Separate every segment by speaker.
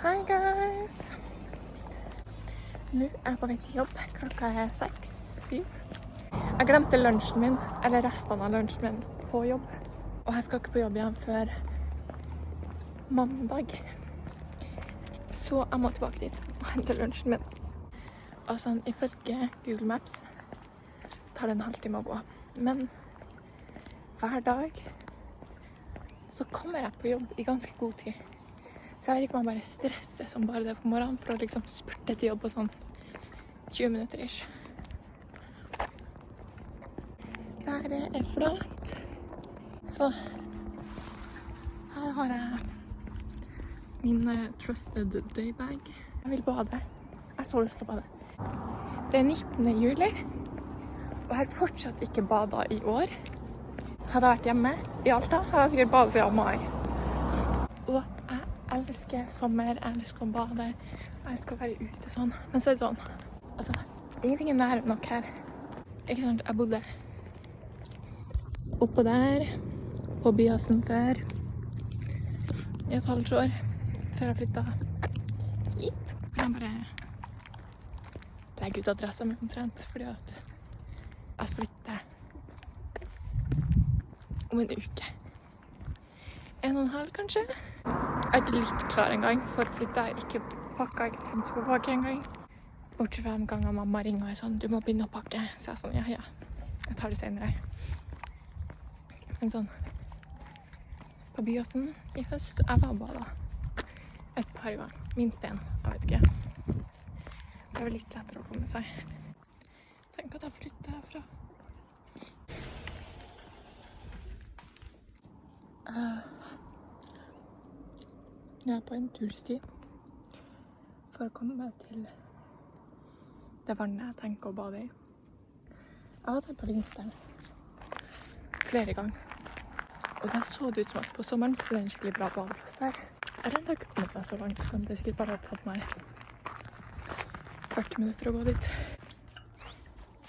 Speaker 1: Hi guys! Nå er jeg på vei til jobb. Klokka er 6-7. Jeg glemte lunsjen min, eller restene av lunsjen min, på jobb. Og jeg skal ikke på jobb igjen før mandag. Så jeg må tilbake dit og hente lunsjen min. Og sånn, ifølge Google Maps så tar det en halvtime å gå. Men hver dag så kommer jeg på jobb i ganske god tid. Så jeg vet ikke om jeg bare stresser som bare det på morgenen for å liksom spurte til jobb på sånn 20 minutter ish. Været er flat. Så her har jeg min trusted daybag. Jeg vil bade. Jeg har så lyst til å bade. Det er 19. juli, og jeg har fortsatt ikke badet i år. Hadde jeg vært hjemme i Alta, hadde jeg sikkert badet siden mai. Og jeg elsker sommer, jeg elsker å bade, jeg elsker å være ute sånn. Men så er det sånn, altså, ingenting er nær nok her. Ikke sant, jeg bodde oppå der, på Byåsen før, i et halvt år, før jeg flyttet hit. Jeg bare legger ut adressen min omtrent, fordi at jeg flytter om en uke. 1,5 kanskje. Jeg er ikke litt klar en gang for å flytte. Jeg har ikke pakket, ikke tenkt på å pakke en gang. Bortsett fra en gang mamma ringer og er sånn, du må begynne å pakke. Så jeg er sånn, ja, jeg tar det senere. Men sånn, på Byåsen i høst, jeg var bare et par ganger. Minst en, jeg vet ikke. Det var litt lettere å komme seg. Tenk at jeg flytter herfra. Jeg er på en tursti for å komme til det vannet jeg tenker å bade i. Jeg var der på vinteren flere ganger, og det så det ut som at på sommeren så ble det en skikkelig bra badeplass der. Jeg har enda ikke kommet meg så langt, men det er sikkert bare tatt meg 40 minutter å gå dit.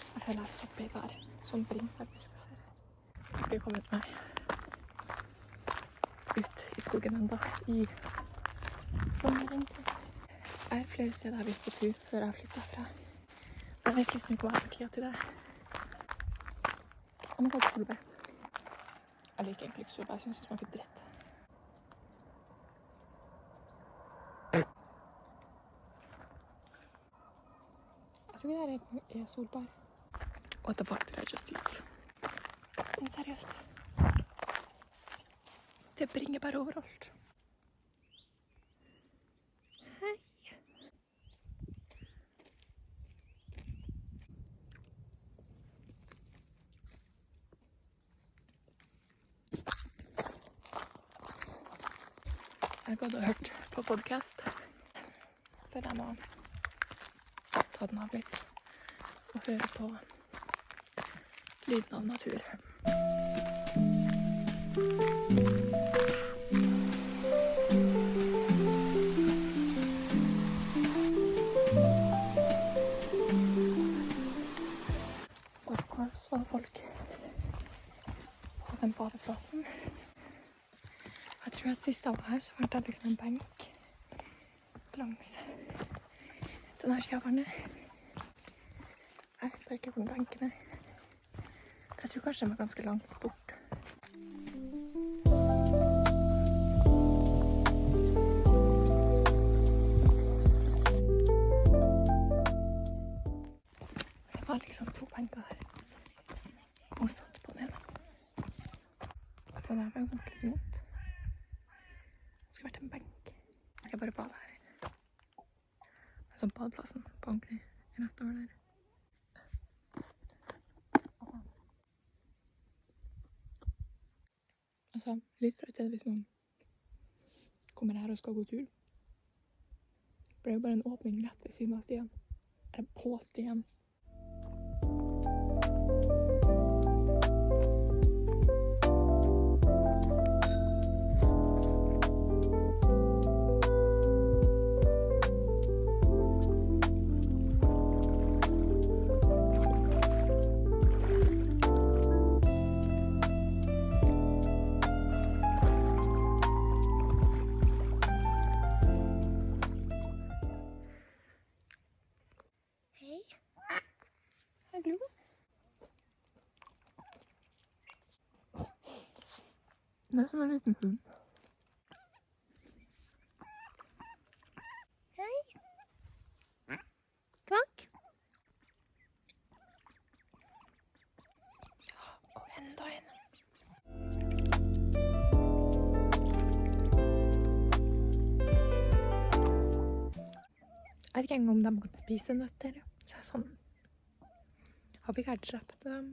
Speaker 1: Jeg føler jeg stopper i der, som brink faktisk. Jeg har ikke kommet meg ut i skogen enda i sommeren. Jeg er flere steder jeg har vært på tur før jeg flyttet fra. Jeg vet liksom ikke hva jeg har tida til det. Jeg må ta et solbær. Jeg liker egentlig ikke solbær, jeg synes det smaker dritt. Jeg tror ikke det er solbær. What the fuck did I just eat? Men seriøst. Det er bringebær overalt. Hei. Jeg har gått og hørt på podcast, for jeg må ta den av litt og høre på lyden av natur. Så var folk på den badeplassen. Jeg tror at sist jeg var her, så fant jeg liksom en benk langs denne siden av vannet. Jeg vet bare ikke hvor den benken er. Jeg tror kanskje den var ganske langt bort. Det var liksom 2 benker her. Og satt på den. Så det var jo ganske fint. Det skulle vært en benk. Jeg skal bare bade her. Altså badeplassen på ordentlig rett over der. Altså, litt flaut er det hvis noen kommer her og skal gå tur. For det er jo bare en åpning rett ved siden av stien. Eller på stien. Det er som en liten hund. Hei. Kvakk. Og enda en. Jeg vet ikke engang om de kan spise nøtter. Så jeg sånn. Håper ikke jeg har drept dem.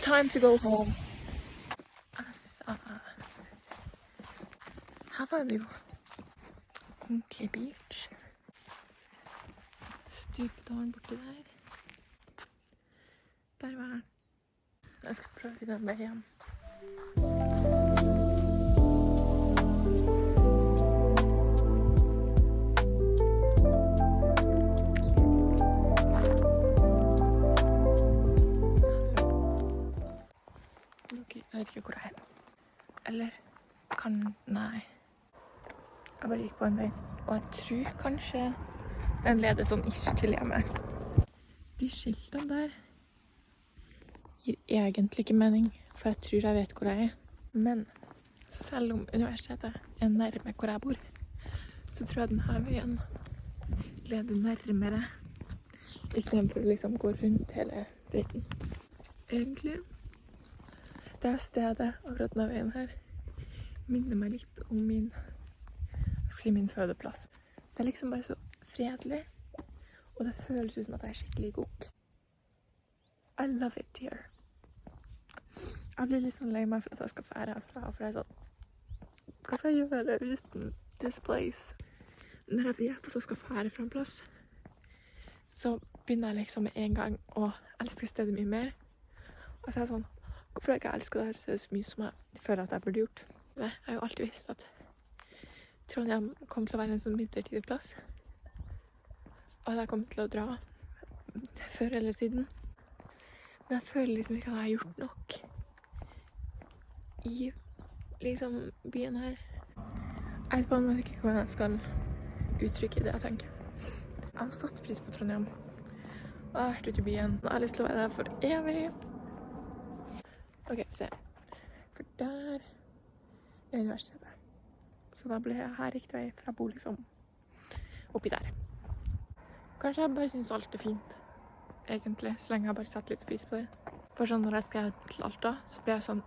Speaker 1: Time to go home. Altså. Her var det jo ordentlig beach. Stupdalen borti der. Der var den. Jeg skal prøve å finne en vei hjem. Jeg vet ikke hvor jeg er. Eller nei. Jeg bare gikk på en vei. Og jeg tror kanskje den leder sånn ikke til hjemmet. De skiltene der gir egentlig ikke mening, for jeg tror jeg vet hvor jeg er. Men selv om universitetet er nærme hvor jeg bor, så tror jeg denne veien leder nærmere, i stedet for å liksom gå rundt hele dritten. Egentlig det stedet, akkurat denne veien her, minner meg litt om min fødeplass. Det er liksom bare så fredelig, og det føles ut som at jeg er skikkelig god. I love it here. Jeg blir litt sånn lei meg for at jeg skal fære herfra, for jeg er sånn, hva skal jeg gjøre uten this place? Når jeg vet at jeg skal fære fra en plass, så begynner jeg liksom med en gang å elske stedet mye mer. Og så er jeg sånn, hvorfor har jeg ikke elsket dette stedet så mye som jeg føler at jeg burde gjort? Jeg har jo alltid visst at Trondheim kom til å være en sånn midlertidig plass. Og at jeg kom til å dra før eller siden. Men jeg føler liksom ikke at jeg har gjort nok i liksom byen her. Jeg vet på en måte ikke hvordan jeg skal uttrykke det jeg tenker. Jeg har satt pris på Trondheim. Og jeg har vært ute i byen. Og jeg har lyst til å være der for evig. Ok, se. For der er universitetet. Så da ble jeg her riktig vei, for jeg bor liksom oppi der. Kanskje jeg bare synes alt er fint, egentlig, så lenge jeg bare setter litt pris på det. For sånn når jeg skal til Alta, så blir jeg sånn,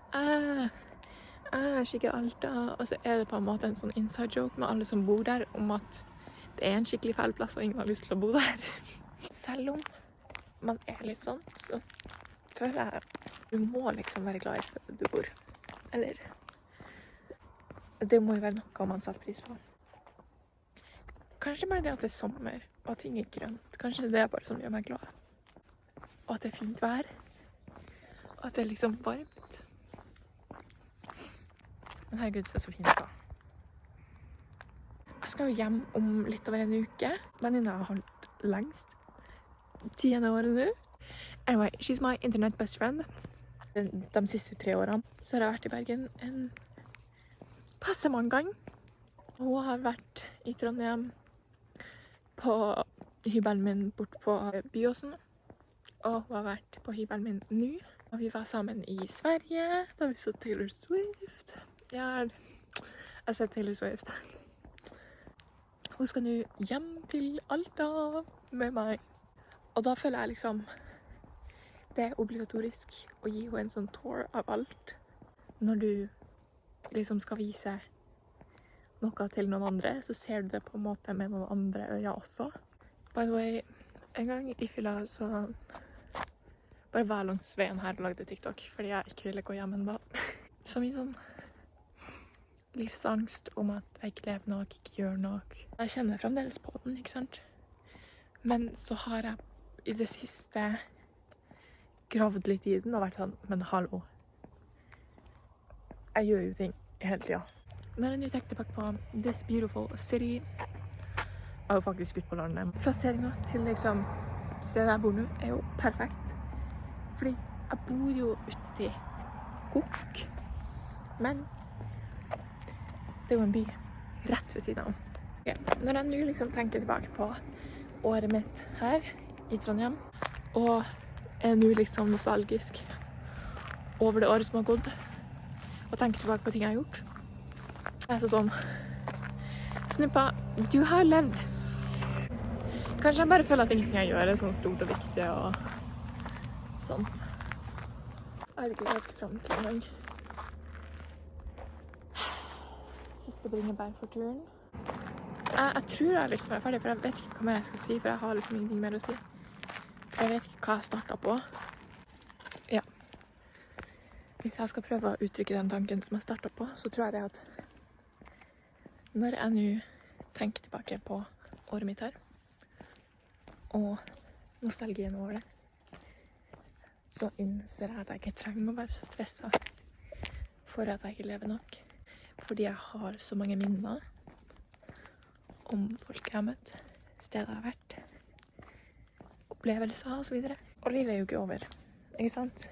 Speaker 1: jeg skikker Alta, og så er det på en måte en sånn inside joke med alle som bor der, om at det er en skikkelig feil plass, og ingen har lyst til å bo der. Selv om man er litt sånn, så føler jeg du må liksom være glad i stedet du bor. Eller, det må jo være noe man setter pris på. Kanskje bare det at det er sommer, og at ting er grønt. Kanskje det er bare som gjør meg glad. Og at det er fint vær. Og at det er liksom varmt. Men herregud, det er så fint da. Jeg skal jo hjem om litt over en uke. Venninna har holdt lengst. 10. året nå. Anyway, she's my internet best friend. De siste 3 årene så har jeg vært i Bergen en passe mange ganger. Hun har vært i Trondheim på hybelen min bort på Byåsen. Og hun har vært på hybelen min nå. Og vi var sammen i Sverige da vi så Taylor Swift. Jeg har sett Taylor Swift. Hun skal nå hjem til Alta med meg. Og da føler jeg liksom det er obligatorisk å gi henne en sånn tour av alt. Når du liksom skal vise noe til noen andre, så ser du det på en måte med noen andre øyne også. By the way, en gang i fylla så bare var jeg langs veien her og lagde TikTok, fordi jeg ikke ville gå hjem enda. Så mye sånn livsangst om at jeg ikke lever nok, ikke gjør nok. Jeg kjenner fremdeles på den, ikke sant? Men så har jeg i det siste gravd litt i den og vært sånn, men hallo. Jeg gjør jo ting hele tiden. Når jeg nå tenkte på This Beautiful City, er jo faktisk ute på landet. Plasseringen til liksom stedet jeg bor nå er jo perfekt. Fordi jeg bor jo ute i Gokk. Men Det er jo en by rett ved siden av. Okay. Når jeg nå liksom tenker tilbake på året mitt her i Trondheim, og er nå liksom nostalgisk over det året som har gått, og tenker tilbake på ting jeg har gjort, jeg er sånn, Snuppa, du har levd. Kanskje jeg bare føler at ingenting jeg gjør er sånn stort og viktig og sånt. Jeg vet ikke hva jeg skal frem til en gang. Siste bringebær for turen. Jeg tror jeg liksom er ferdig, for jeg vet ikke hva mer jeg skal si, for jeg har liksom ingenting mer å si. For jeg vet ikke hva jeg startet på. Ja. Hvis jeg skal prøve å uttrykke den tanken som jeg startet på, så tror jeg det at når jeg nå tenker tilbake på året mitt her, og nostalgien over det, så innser jeg at jeg ikke trenger å være så stresset for at jeg ikke lever nok. Fordi jeg har så mange minner om folk jeg har møtt, steder jeg har vært, opplevelser og så videre. Og livet er jo ikke over, ikke sant?